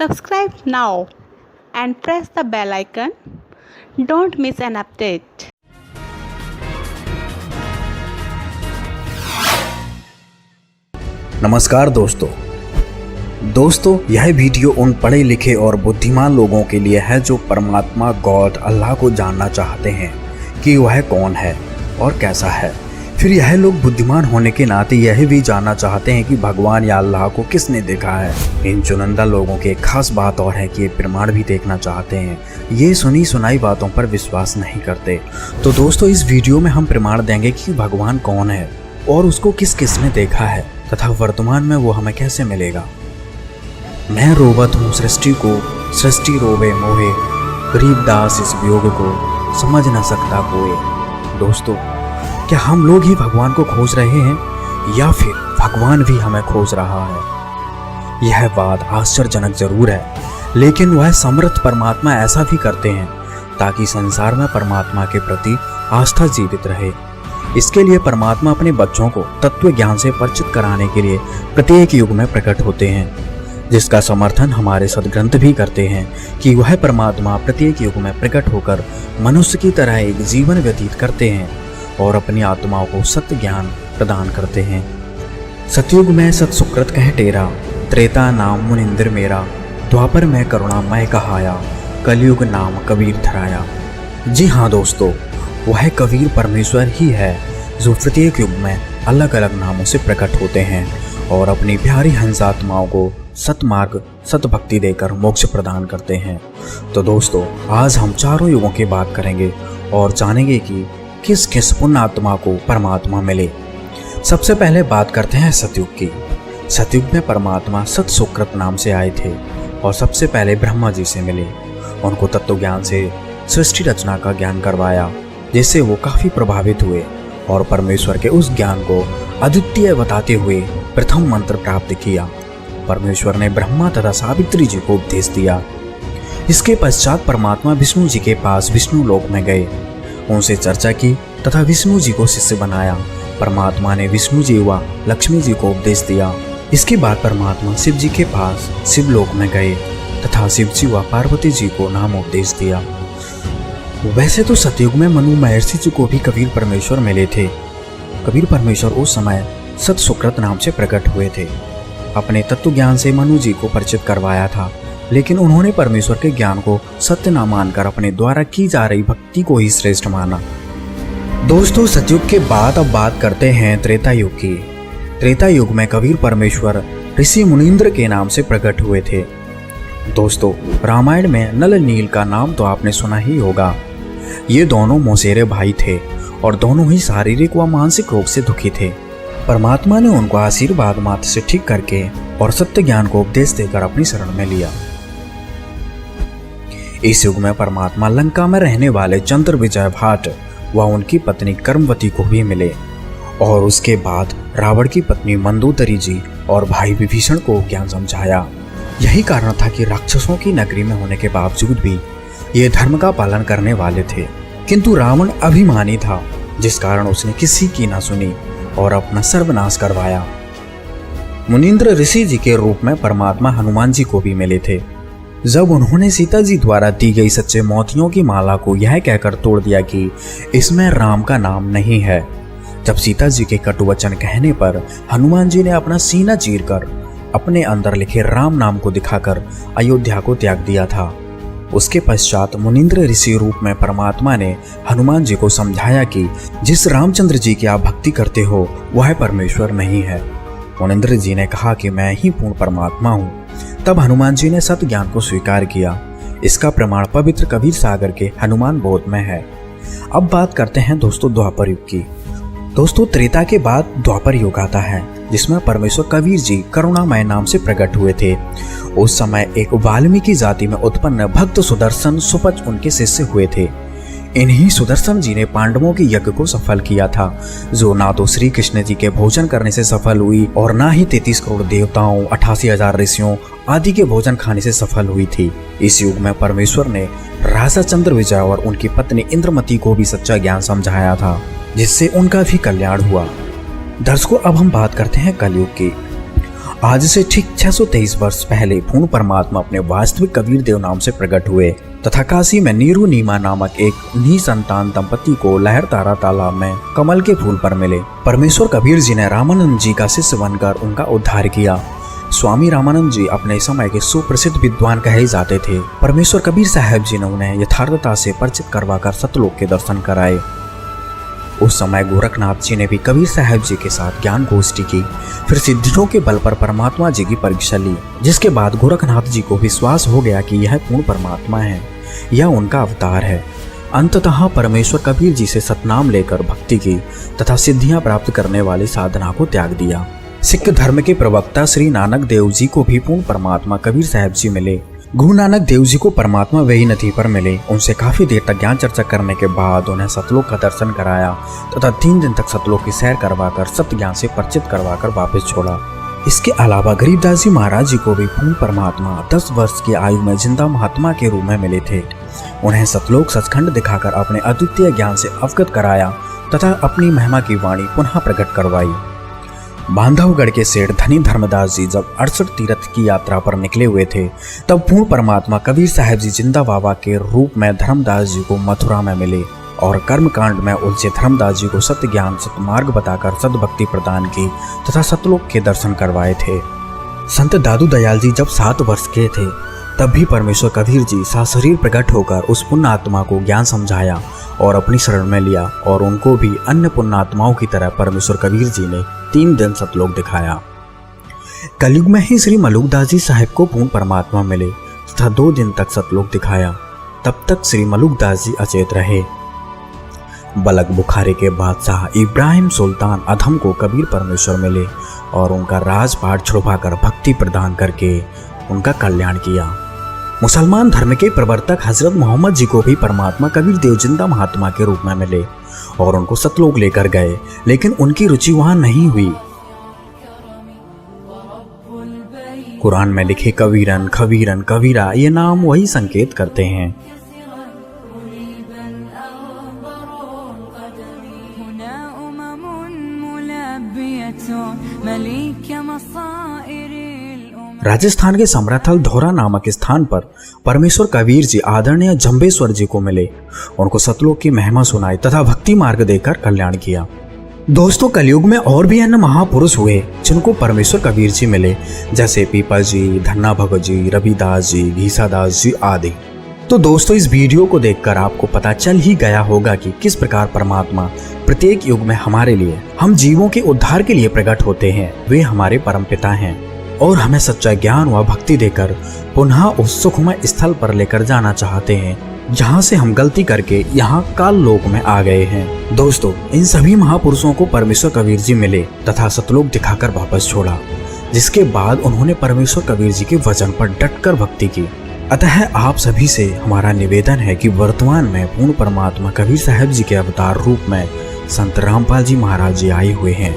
Subscribe now and press the bell icon. Don't miss an update. नमस्कार दोस्तों, यह video उन पढ़े लिखे और बुद्धिमान लोगों के लिए है जो परमात्मा गॉड अल्लाह को जानना चाहते हैं कि वह कौन है और कैसा है। फिर यह लोग बुद्धिमान होने के नाते यह भी जानना चाहते हैं कि भगवान या अल्लाह को किसने देखा है। इन चुनिंदा लोगों की एक खास बात और है कि ये प्रमाण भी देखना चाहते हैं। ये सुनी सुनाई बातों पर विश्वास नहीं करते। तो दोस्तों, इस वीडियो में हम प्रमाण देंगे कि भगवान कौन है और उसको किस किस ने देखा है तथा वर्तमान में वो हमें कैसे मिलेगा। मैं रोवत हूँ सृष्टि को, सृष्टि रोवे मोहे, गरीब दास इस वियोग को समझ न सकता कोई। दोस्तों, क्या हम लोग ही भगवान को खोज रहे हैं या फिर भगवान भी हमें खोज रहा है? यह बात आश्चर्यजनक जरूर है, लेकिन वह समर्थ परमात्मा ऐसा भी करते हैं ताकि संसार में परमात्मा के प्रति आस्था जीवित रहे। इसके लिए परमात्मा अपने बच्चों को तत्व ज्ञान से परिचित कराने के लिए प्रत्येक युग में प्रकट होते हैं, जिसका समर्थन हमारे सद्ग्रंथ भी करते हैं कि वह परमात्मा प्रत्येक युग में प्रकट होकर मनुष्य की तरह एक जीवन व्यतीत करते हैं और अपनी आत्माओं को सत्य ज्ञान प्रदान करते हैं। सतयुग में सत सुकृत कह टेरा, त्रेता नाम मुनिंद्र मेरा, द्वापर में करुणा मैं कहाया, कलयुग नाम कबीर धराया। जी हाँ दोस्तों, वह कबीर परमेश्वर ही है जो प्रत्येक युग में अलग अलग नामों से प्रकट होते हैं और अपनी प्यारी हंसात्माओं को सतमार्ग सतभक्ति देकर मोक्ष प्रदान करते हैं। तो दोस्तों, आज हम चारों युगों की बात करेंगे और जानेंगे कि किस किस पुण्य आत्मा को परमात्मा मिले। सबसे पहले बात करते हैं सतयुग की। सतयुग में परमात्मा सत सुकृत नाम से आए थे और सबसे पहले ब्रह्मा जी से मिले। उनको तत्व ज्ञान से सृष्टि रचना का ज्ञान करवाया, जिससे वो काफी प्रभावित हुए और परमेश्वर के उस ज्ञान को अद्वितीय बताते हुए प्रथम मंत्र प्राप्त किया। परमेश्वर ने ब्रह्मा तथा सावित्री जी को उपदेश दिया। इसके पश्चात परमात्मा विष्णु जी के पास विष्णु लोक में गए, उनसे चर्चा की तथा विष्णु जी को शिष्य बनाया। परमात्मा ने विष्णु जी व लक्ष्मी जी को उपदेश दिया। इसके बाद परमात्मा शिव जी के पास शिवलोक में गए तथा शिव जी व पार्वती जी को नाम उपदेश दिया। वैसे तो सतयुग में मनु महर्षि जी को भी कबीर परमेश्वर मिले थे। कबीर परमेश्वर उस समय सत सुकृत नाम से प्रकट हुए थे। अपने तत्व ज्ञान से मनु जी को परिचित करवाया था, लेकिन उन्होंने परमेश्वर के ज्ञान को सत्य न मानकर अपने द्वारा की जा रही भक्ति को ही श्रेष्ठ माना। दोस्तों, सतयुग के बाद अब बात करते हैं त्रेता युग की। त्रेता युग में कबीर परमेश्वर ऋषि मुनींद्र के नाम से प्रकट हुए थे। दोस्तों, रामायण में नल नील का नाम तो आपने सुना ही होगा। ये दोनों मौसेरे भाई थे और दोनों ही शारीरिक व मानसिक रोग से दुखी थे। परमात्मा ने उनको आशीर्वाद मात्र से ठीक करके और सत्य ज्ञान को उपदेश देकर अपनी शरण में लिया। इस युग में परमात्मा लंका में रहने वाले चंद्र विजय भाट व उनकी पत्नी कर्मवती को भी मिले और उसके बाद रावण की पत्नी मंदोदरी जी और भाई विभीषण को ज्ञान समझाया। यही कारण था कि राक्षसों की नगरी में होने के बावजूद भी ये धर्म का पालन करने वाले थे, किंतु रावण अभिमानी था, जिस कारण उसने किसी की ना सुनी और अपना सर्वनाश करवाया। मुनींद्र ऋषि जी के रूप में परमात्मा हनुमान जी को भी मिले थे। जब उन्होंने सीता जी द्वारा दी गई सच्चे मोतियों की माला को यह कहकर तोड़ दिया कि इसमें राम का नाम नहीं है, जब सीता जी के कटु वचन कहने पर हनुमान जी ने अपना सीना चीरकर अपने अंदर लिखे राम नाम को दिखाकर अयोध्या को त्याग दिया था। उसके पश्चात मुनींद्र ऋषि रूप में परमात्मा ने हनुमान जी को समझाया कि जिस रामचंद्र जी की आप भक्ति करते हो वह परमेश्वर नहीं है। मुनींद्र जी ने कहा कि मैं ही पूर्ण परमात्मा हूँ। तब हनुमान जी ने सत्य ज्ञान को स्वीकार किया। इसका प्रमाण पवित्र कबीर सागर के हनुमान बोध में है। अब बात करते हैं दोस्तों द्वापर युग की। दोस्तों, त्रेता के बाद द्वापर युग आता है, जिसमें परमेश्वर कबीर जी करुणामय नाम से प्रकट हुए थे। उस समय एक वाल्मीकि जाति में उत्पन्न भक्त सुदर्शन सुपच उनके शिष्य हुए थे। इन्हीं सुदर्शन जी ने पांडवों के यज्ञ को सफल किया था, जो ना तो श्री कृष्ण जी के भोजन करने से सफल हुई और ना ही 33 करोड़ देवताओं, 88,000 ऋषियों आदि के भोजन खाने से सफल हुई थी। इस युग में परमेश्वर ने राजा चंद्र विजय और उनकी पत्नी इंद्रमती को भी सच्चा ज्ञान समझाया था, जिससे उनका भी कल्याण हुआ। दर्शकों, अब हम बात करते हैं कलयुग की। आज से ठीक 623 वर्ष पहले पूर्ण परमात्मा अपने वास्तविक कबीर देव नाम से प्रकट हुए तथा काशी में नीरू नीमा नामक एक निसंतान दंपति को लहरतारा तालाब में कमल के फूल पर मिले। परमेश्वर कबीर जी ने रामानंद जी का शिष्य बनकर उनका उद्धार किया। स्वामी रामानंद जी अपने समय के सुप्रसिद्ध विद्वान कहे जाते थे। परमेश्वर कबीर साहब जी ने उन्हें यथार्थता से परिचित करवाकर सतलोक के दर्शन कराए। उस समय गोरखनाथ जी ने भी कबीर साहब जी के साथ ज्ञान गोष्ठी की, फिर सिद्धियों के बल पर परमात्मा जी की परीक्षा ली, जिसके बाद गोरखनाथ जी को विश्वास हो गया कि यह पूर्ण परमात्मा है, यह उनका अवतार है। अंततः परमेश्वर कबीर जी से सतनाम लेकर भक्ति की तथा सिद्धियां प्राप्त करने वाली साधना को त्याग दिया। सिख धर्म के प्रवक्ता श्री नानक देव जी को भी पूर्ण परमात्मा कबीर साहब जी मिले। गुरु नानक देव जी को परमात्मा वेही नदी पर मिले। उनसे काफी देर तक ज्ञान चर्चा करने के बाद उन्हें सतलोक का दर्शन कराया तथा 3 दिन तक सतलोक की सैर करवाकर सत्य ज्ञान से परिचित करवाकर वापस छोड़ा। इसके अलावा गरीबदास जी महाराज जी को भी पूर्ण परमात्मा 10 वर्ष की आयु में जिंदा महात्मा के रूप में मिले थे। उन्हें सतलोक सचखंड दिखाकर अपने अद्वितीय ज्ञान से अवगत कराया तथा अपनी महिमा की वाणी पुनः प्रकट करवाई। बांधवगढ़ के सेठ धनी धर्मदास जी जब 68 तीर्थ की यात्रा पर निकले हुए थे, तब पूर्ण परमात्मा कबीर साहब जी जिंदा बाबा के रूप में धर्मदास जी को मथुरा में मिले और कर्मकांड में उलझे धर्मदास जी को सत्य ज्ञान सतमार्ग बताकर सद्भक्ति प्रदान की तथा सतलोक के दर्शन करवाए थे। संत दादू दयाल जी जब 7 वर्ष के थे, तब भी परमेश्वर कबीर जी सशरीर प्रकट होकर उस पुण्य आत्मा को ज्ञान समझाया और अपनी शरण में लिया और उनको भी अन्य पुण्य आत्माओं की तरह परमेश्वर कबीर जी ने 3 दिन सतलोक दिखाया। कलयुग में ही श्री मलुकदास जी साहब को पूर्ण परमात्मा मिले तथा 2 दिन तक सतलोक दिखाया। तब तक श्री मलुकदास जी अचेत रहे। बलक बुखारे के बादशाह इब्राहिम सुल्तान अधम को कबीर परमेश्वर मिले और उनका राजपाट छुड़वाकर भक्ति प्रदान करके उनका कल्याण किया। मुसलमान धर्म के प्रवर्तक हजरत मोहम्मद जी को भी परमात्मा कबीर देव जिंदा महात्मा के रूप में मिले और उनको सतलोक लेकर गए, लेकिन उनकी रुचि वहां नहीं हुई। कुरान में लिखे कबीरन खबीरन कबीरा ये नाम वही संकेत करते हैं। राजस्थान के समराथल धौरा नामक स्थान पर परमेश्वर कबीर जी आदरणीय जंबेश्वर जी को मिले, उनको सतलोक की महिमा सुनाई तथा भक्ति मार्ग देकर कल्याण किया। दोस्तों, कलयुग में और भी अन्य महापुरुष हुए जिनको परमेश्वर कबीर जी मिले, जैसे पीपा जी, धन्ना भगत जी, रविदास जी, घीसादास जी आदि। तो दोस्तों, इस वीडियो को देखकर आपको पता चल ही गया होगा कि किस प्रकार परमात्मा प्रत्येक युग में हमारे लिए, हम जीवों के उद्धार के लिए प्रकट होते हैं। वे हमारे परमपिता हैं और हमें सच्चा ज्ञान व भक्ति देकर पुनः उस सुखमय स्थल पर लेकर जाना चाहते हैं जहां से हम गलती करके यहाँ काल लोक में आ गए हैं। दोस्तों, इन सभी महापुरुषों को परमेश्वर कबीर जी मिले तथा सतलोक दिखाकर वापस छोड़ा, जिसके बाद उन्होंने परमेश्वर कबीर जी के वचन पर डटकर भक्ति की। अतः आप सभी से हमारा निवेदन है कि वर्तमान में पूर्ण परमात्मा कबीर साहब जी के अवतार रूप में संत रामपाल जी महाराज जी आए हुए हैं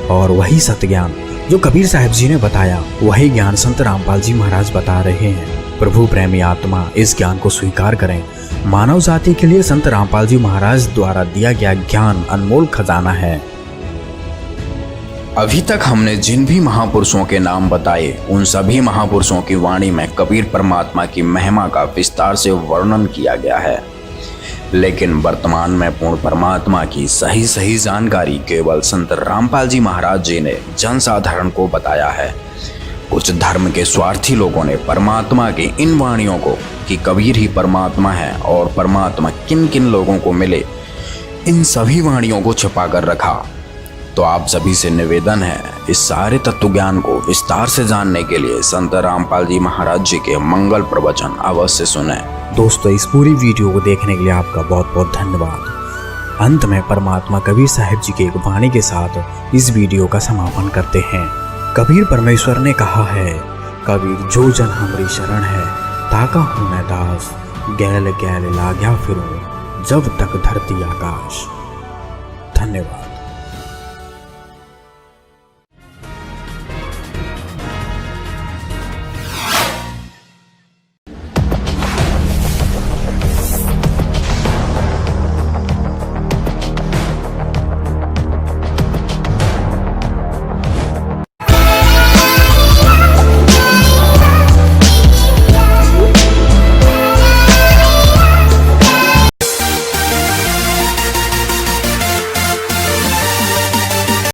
और वही सत्य ज्ञान जो कबीर साहब जी ने बताया, वही ज्ञान संत रामपाल जी महाराज बता रहे हैं। प्रभु प्रेमी आत्मा इस ज्ञान को स्वीकार करें। मानव जाति के लिए संत रामपाल जी महाराज द्वारा दिया गया ज्ञान अनमोल खजाना है। अभी तक हमने जिन भी महापुरुषों के नाम बताए, उन सभी महापुरुषों की वाणी में कबीर परमात्मा की महिमा का विस्तार से वर्णन किया गया है, लेकिन वर्तमान में पूर्ण परमात्मा की सही जानकारी केवल संत रामपाल जी महाराज जी ने जनसाधारण को बताया है। कुछ धर्म के स्वार्थी लोगों ने परमात्मा की इन वाणियों को कि कबीर ही परमात्मा है और परमात्मा किन किन लोगों को मिले, इन सभी वाणियों को छिपा कर रखा। तो आप सभी से निवेदन है, इस सारे तत्व ज्ञान को विस्तार से जानने के लिए संत रामपाल जी महाराज जी के मंगल प्रवचन अवश्य सुने। दोस्तों, इस पूरी वीडियो को देखने के लिए आपका बहुत बहुत धन्यवाद। अंत में परमात्मा कबीर साहब जी के एक वाणी के साथ इस वीडियो का समापन करते हैं। कबीर परमेश्वर ने कहा है, कबीर जो जन हमारी शरण है, ताका हूँ मैं दास, गैल गैल लाग्या फिरूं, जब तक धरती आकाश। धन्यवाद।